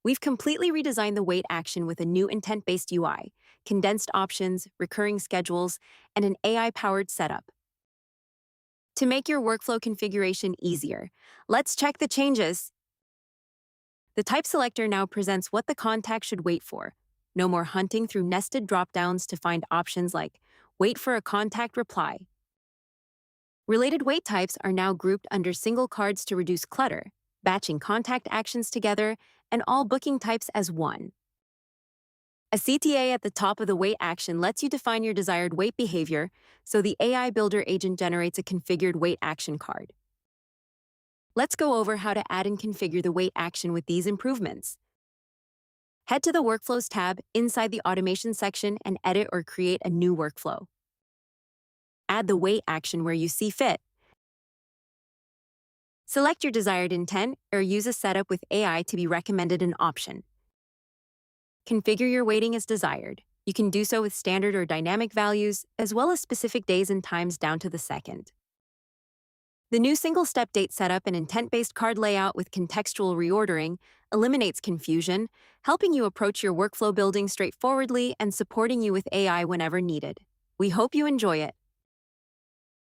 We've completely redesigned the wait action with a new intent-based UI, condensed options, recurring schedules, and an AI-powered setup. To make your workflow configuration easier, let's check the changes. The type selector now presents what the contact should wait for. No more hunting through nested dropdowns to find options like wait for a contact reply. Related wait types are now grouped under single cards to reduce clutter, batching contact actions together and all booking types as one. A CTA at the top of the wait action lets you define your desired wait behavior, so the AI Builder agent generates a configured wait action card. Let's go over how to add and configure the wait action with these improvements. Head to the Workflows tab inside the Automation section and edit or create a new workflow. Add the wait action where you see fit. Select your desired intent or use a setup with AI to be recommended an option. Configure your waiting as desired. You can do so with standard or dynamic values, as well as specific days and times down to the second. The new single-step date setup and intent-based card layout with contextual reordering eliminates confusion, helping you approach your workflow building straightforwardly and supporting you with AI whenever needed. We hope you enjoy it.